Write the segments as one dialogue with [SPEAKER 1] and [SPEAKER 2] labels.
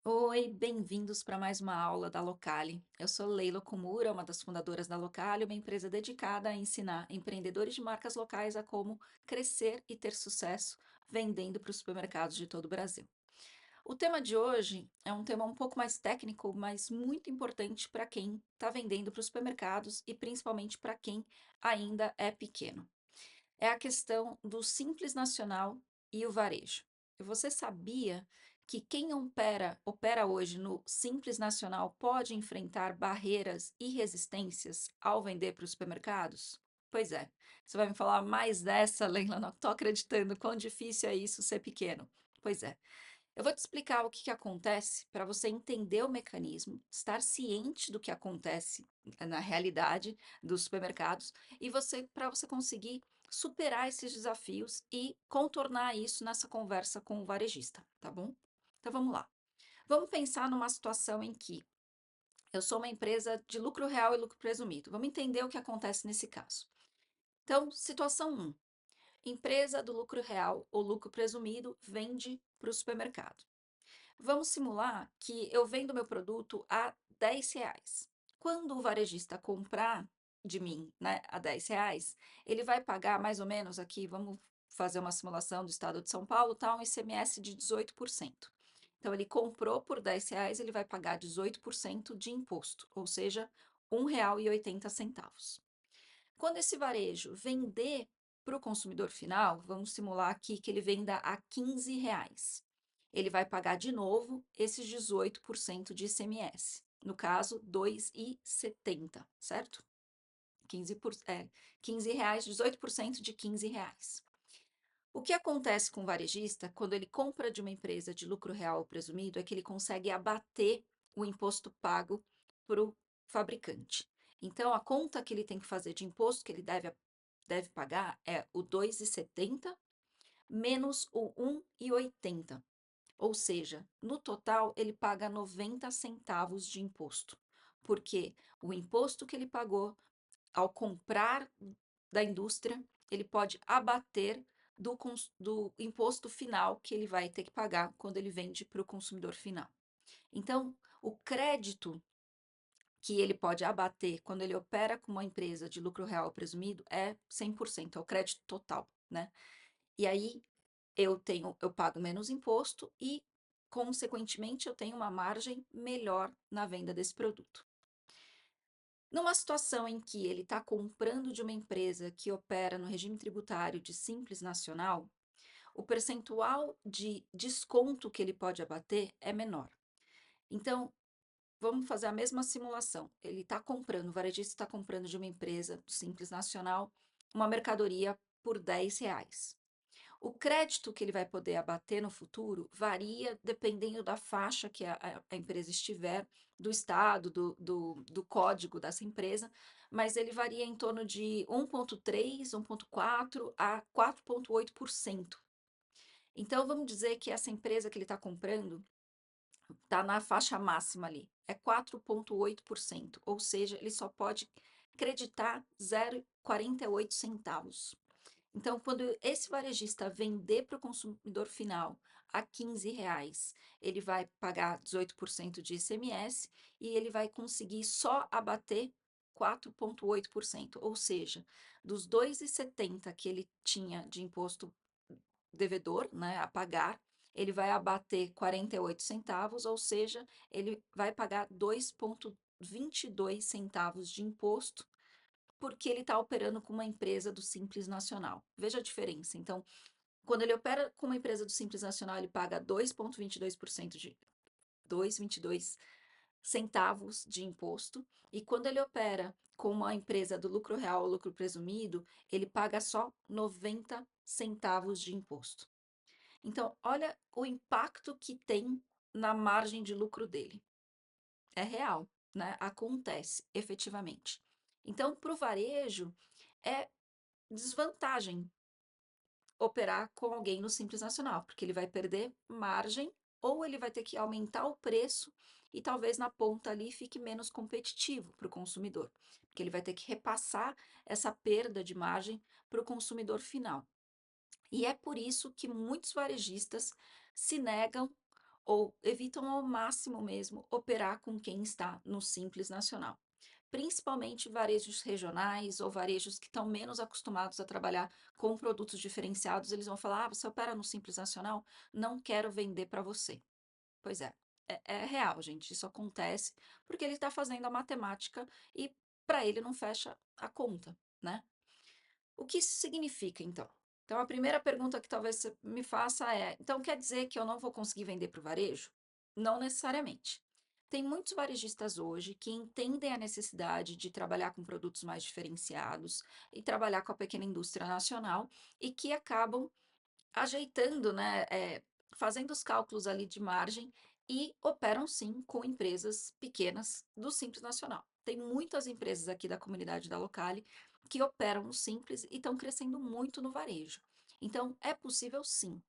[SPEAKER 1] Oi, bem-vindos para mais uma aula da Locale. Eu sou Leila Komura, uma das fundadoras da Locale, uma empresa dedicada a ensinar empreendedores de marcas locais a como crescer e ter sucesso vendendo para os supermercados de todo o Brasil. O tema de hoje é um tema um pouco mais técnico, mas muito importante para quem está vendendo para os supermercados e principalmente para quem ainda é pequeno. É a questão do Simples Nacional e o varejo. E você sabia que quem opera hoje no Simples Nacional pode enfrentar barreiras e resistências ao vender para os supermercados? Pois é, você vai me falar mais dessa, Leila, não estou acreditando quão difícil é isso ser pequeno. Pois é, eu vou te explicar o que que acontece para você entender o mecanismo, estar ciente do que acontece na realidade dos supermercados e para você conseguir superar esses desafios e contornar isso nessa conversa com o varejista, tá bom? Então vamos lá. Vamos pensar numa situação em que eu sou uma empresa de lucro real e lucro presumido. Vamos entender o que acontece nesse caso. Então, situação um: empresa do lucro real ou lucro presumido vende para o supermercado. Vamos simular que eu vendo meu produto a R$ 10. Quando o varejista comprar de mim, né, a R$ 10, ele vai pagar mais ou menos aqui, vamos fazer uma simulação do estado de São Paulo, tá? Um ICMS de 18%. Então, ele comprou por R$ 10, ele vai pagar 18% de imposto, ou seja, R$ 1,80. Quando esse varejo vender para o consumidor final, vamos simular aqui que ele venda a R$ 15. Ele vai pagar de novo esses 18% de ICMS. No caso, R$ 2,70, certo? 15 reais, 18% de R$ 15. O que acontece com o varejista quando ele compra de uma empresa de lucro real ou presumido é que ele consegue abater o imposto pago para o fabricante. Então, a conta que ele tem que fazer de imposto que ele deve pagar é o 2,70 menos o 1,80. Ou seja, no total ele paga 90 centavos de imposto, porque o imposto que ele pagou ao comprar da indústria, ele pode abater do imposto final que ele vai ter que pagar quando ele vende para o consumidor final. Então, o crédito que ele pode abater quando ele opera com uma empresa de lucro real presumido é 100%, é o crédito total, né? E aí eu pago menos imposto e, consequentemente, eu tenho uma margem melhor na venda desse produto. Numa situação em que ele está comprando de uma empresa que opera no regime tributário de Simples Nacional, o percentual de desconto que ele pode abater é menor. Então, vamos fazer a mesma simulação. Ele está comprando, o varejista está comprando de uma empresa Simples Nacional uma mercadoria por R$ 10. O crédito que ele vai poder abater no futuro varia dependendo da faixa que a empresa estiver, do estado, do código dessa empresa, mas ele varia em torno de 1,3, 1,4 a 4,8%. Então, vamos dizer que essa empresa que ele está comprando está na faixa máxima ali, é 4,8%, ou seja, ele só pode creditar 0,48 centavos. Então, quando esse varejista vender para o consumidor final a R$ 15, ele vai pagar 18% de ICMS e ele vai conseguir só abater 4,8%, ou seja, dos 2,70 que ele tinha de imposto devedor, né, a pagar, ele vai abater 48 centavos, ou seja, ele vai pagar 2,22 centavos de imposto porque ele está operando com uma empresa do Simples Nacional. Veja a diferença. Então, quando ele opera com uma empresa do Simples Nacional, ele paga 2,22% de 2,22 centavos de imposto, e quando ele opera com uma empresa do lucro real ou lucro presumido, ele paga só 90 centavos de imposto. Então, olha o impacto que tem na margem de lucro dele. É real, né? Acontece efetivamente. Então, para o varejo, é desvantagem operar com alguém no Simples Nacional, porque ele vai perder margem ou ele vai ter que aumentar o preço e talvez na ponta ali fique menos competitivo para o consumidor, porque ele vai ter que repassar essa perda de margem para o consumidor final. E é por isso que muitos varejistas se negam ou evitam ao máximo mesmo operar com quem está no Simples Nacional. Principalmente varejos regionais ou varejos que estão menos acostumados a trabalhar com produtos diferenciados, eles vão falar: "Ah, você opera no Simples Nacional? Não quero vender para você". Pois é, é real, gente, isso acontece, porque ele está fazendo a matemática e para ele não fecha a conta, né. O que isso significa então? Então a primeira pergunta que talvez você me faça é: "Então quer dizer que eu não vou conseguir vender para o varejo?". Não necessariamente. Tem muitos varejistas hoje que entendem a necessidade de trabalhar com produtos mais diferenciados e trabalhar com a pequena indústria nacional e que acabam ajeitando, né, fazendo os cálculos ali de margem e operam sim com empresas pequenas do Simples Nacional. Tem muitas empresas aqui da comunidade da Locale que operam no Simples e estão crescendo muito no varejo. Então, é possível sim,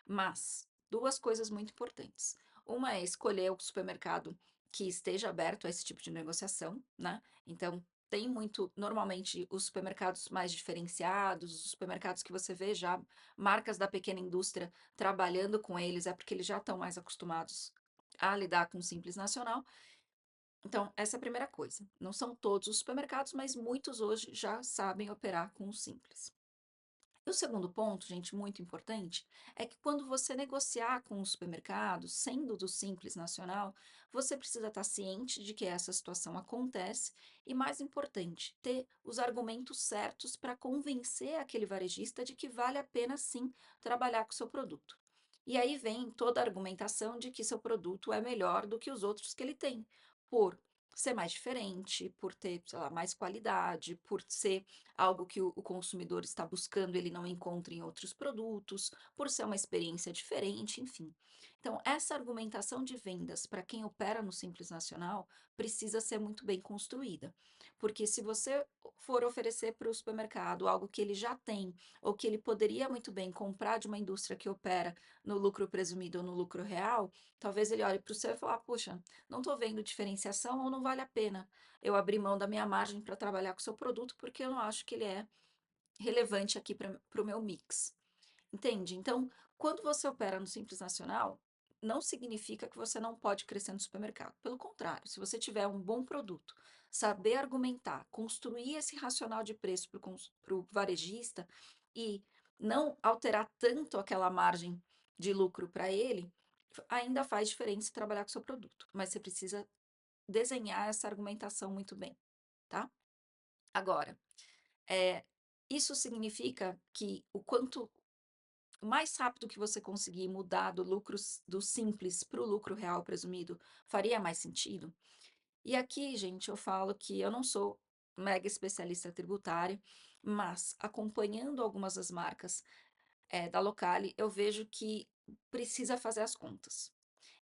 [SPEAKER 1] mas 2 coisas muito importantes. Uma é escolher o supermercado que esteja aberto a esse tipo de negociação, né, então tem muito normalmente os supermercados mais diferenciados, os supermercados que você vê já marcas da pequena indústria trabalhando com eles, é porque eles já estão mais acostumados a lidar com o Simples Nacional. Então, essa é a primeira coisa. Não são todos os supermercados, mas muitos hoje já sabem operar com o Simples. E o segundo ponto, gente, muito importante, é que quando você negociar com o supermercado, sendo do Simples Nacional, você precisa estar ciente de que essa situação acontece e, mais importante, ter os argumentos certos para convencer aquele varejista de que vale a pena sim trabalhar com o seu produto. E aí vem toda a argumentação de que seu produto é melhor do que os outros que ele tem, por ser mais diferente, por ter, sei lá, mais qualidade, por ser algo que o consumidor está buscando, ele não encontra em outros produtos, por ser uma experiência diferente, enfim. Então, essa argumentação de vendas para quem opera no Simples Nacional precisa ser muito bem construída, porque se você for oferecer para o supermercado algo que ele já tem, ou que ele poderia muito bem comprar de uma indústria que opera no lucro presumido ou no lucro real, talvez ele olhe para o seu e falar: "Puxa, não estou vendo diferenciação ou não vale a pena eu abrir mão da minha margem para trabalhar com o seu produto, porque eu não acho que ele é relevante aqui para o meu mix". Entende? Então, quando você opera no Simples Nacional, não significa que você não pode crescer no supermercado. Pelo contrário, se você tiver um bom produto, saber argumentar, construir esse racional de preço para o varejista e não alterar tanto aquela margem de lucro para ele, ainda faz diferença trabalhar com o seu produto. Mas você precisa desenhar essa argumentação muito bem, tá? Agora, eh, isso significa que o quanto mais rápido que você conseguir mudar do simples para o lucro real presumido, faria mais sentido? E aqui, gente, eu falo que eu não sou mega especialista tributária, mas acompanhando algumas das marcas, da Locale, eu vejo que precisa fazer as contas.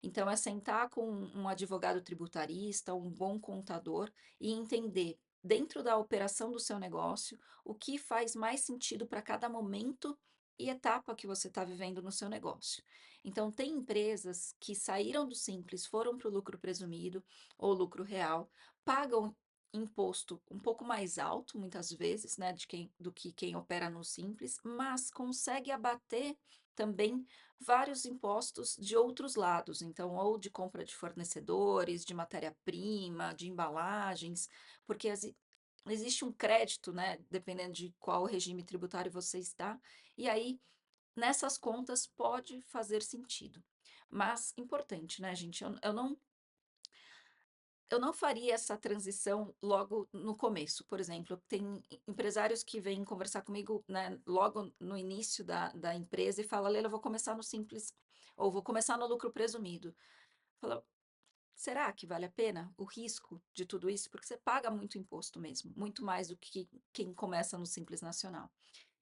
[SPEAKER 1] Então, é sentar com um advogado tributarista, um bom contador e entender, dentro da operação do seu negócio, o que faz mais sentido para cada momento e etapa que você está vivendo no seu negócio. Então, tem empresas que saíram do simples, foram para o lucro presumido ou lucro real, pagam imposto um pouco mais alto, muitas vezes, né, do que quem opera no simples, mas consegue abater também vários impostos de outros lados, então, ou de compra de fornecedores, de matéria-prima, de embalagens, porque existe um crédito, né, dependendo de qual regime tributário você está, e aí nessas contas pode fazer sentido. Mas importante, né, gente, eu não faria essa transição logo no começo, por exemplo, tem empresários que vêm conversar comigo, né, logo no início da empresa e fala: "Leila, eu vou começar no simples ou vou começar no lucro presumido". Fala: "Será que vale a pena o risco de tudo isso?". Porque você paga muito imposto mesmo, muito mais do que quem começa no Simples Nacional.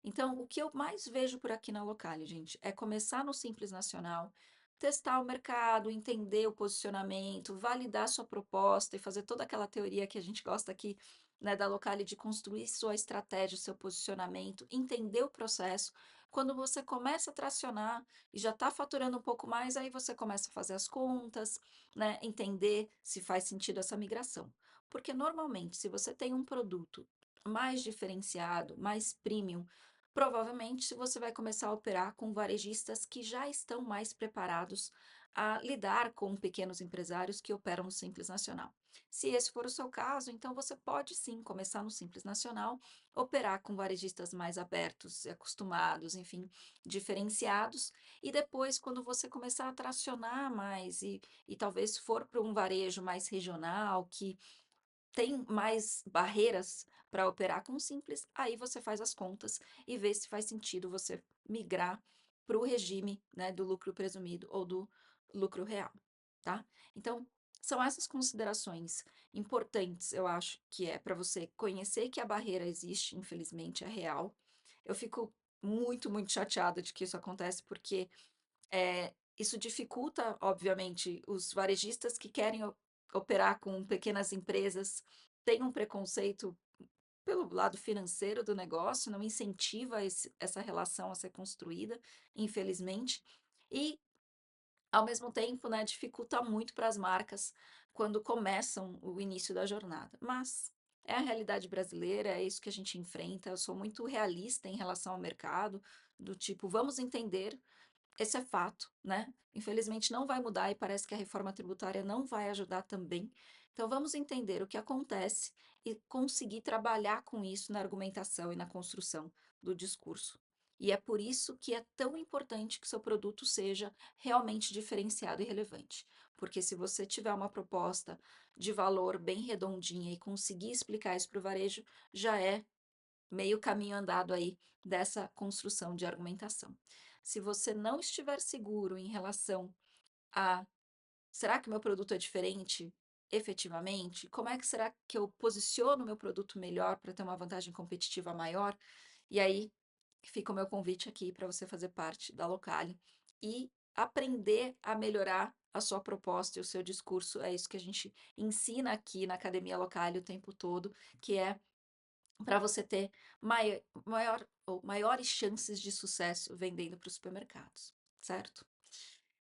[SPEAKER 1] Então, o que eu mais vejo por aqui na Locale, gente, é começar no Simples Nacional, testar o mercado, entender o posicionamento, validar sua proposta e fazer toda aquela teoria que a gente gosta aqui, né, da Locale de construir sua estratégia, seu posicionamento, entender o processo. Quando você começa a tracionar e já está faturando um pouco mais, aí você começa a fazer as contas, né, entender se faz sentido essa migração. Porque normalmente, se você tem um produto mais diferenciado, mais premium, provavelmente você vai começar a operar com varejistas que já estão mais preparados a lidar com pequenos empresários que operam no Simples Nacional. Se esse for o seu caso, então você pode sim começar no Simples Nacional, operar com varejistas mais abertos, acostumados, enfim, diferenciados, e depois, quando você começar a tracionar mais e talvez for para um varejo mais regional, que tem mais barreiras para operar com o Simples, aí você faz as contas e vê se faz sentido você migrar para o regime, né, do lucro presumido ou do lucro real, tá? Então, são essas considerações importantes, eu acho que é para você conhecer que a barreira existe, infelizmente, é real. Eu fico muito chateada de que isso acontece, porque isso dificulta, obviamente, os varejistas que querem operar com pequenas empresas, têm um preconceito pelo lado financeiro do negócio, não incentiva essa relação a ser construída, infelizmente, e, ao mesmo tempo, né, dificulta muito para as marcas quando começam o início da jornada. Mas é a realidade brasileira, é isso que a gente enfrenta. Eu sou muito realista em relação ao mercado, do tipo, vamos entender. Esse é fato, né? Infelizmente não vai mudar e parece que a reforma tributária não vai ajudar também. Então vamos entender o que acontece e conseguir trabalhar com isso na argumentação e na construção do discurso. E é por isso que é tão importante que seu produto seja realmente diferenciado e relevante. Porque se você tiver uma proposta de valor bem redondinha e conseguir explicar isso para o varejo, já é meio caminho andado aí dessa construção de argumentação. Se você não estiver seguro em relação a será que o meu produto é diferente efetivamente? Como é que será que eu posiciono o meu produto melhor para ter uma vantagem competitiva maior? E aí fica o meu convite aqui para você fazer parte da Locale e aprender a melhorar a sua proposta e o seu discurso. É isso que a gente ensina aqui na Academia Locale o tempo todo, que é para você ter maiores chances de sucesso vendendo para os supermercados, certo?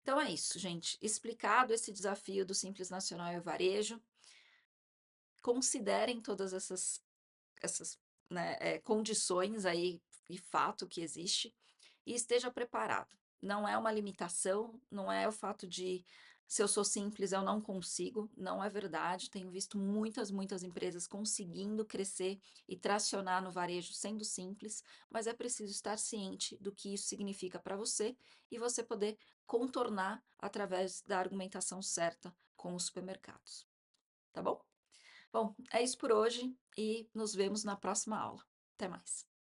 [SPEAKER 1] Então é isso, gente. Explicado esse desafio do Simples Nacional e o varejo, considerem todas essas né, condições aí e fato que existe e esteja preparado. Não é uma limitação, não é o fato de se eu sou simples eu não consigo, não é verdade. Tenho visto muitas empresas conseguindo crescer e tracionar no varejo sendo simples, mas é preciso estar ciente do que isso significa para você e você poder contornar através da argumentação certa com os supermercados. Tá bom? Bom, é isso por hoje e nos vemos na próxima aula. Até mais.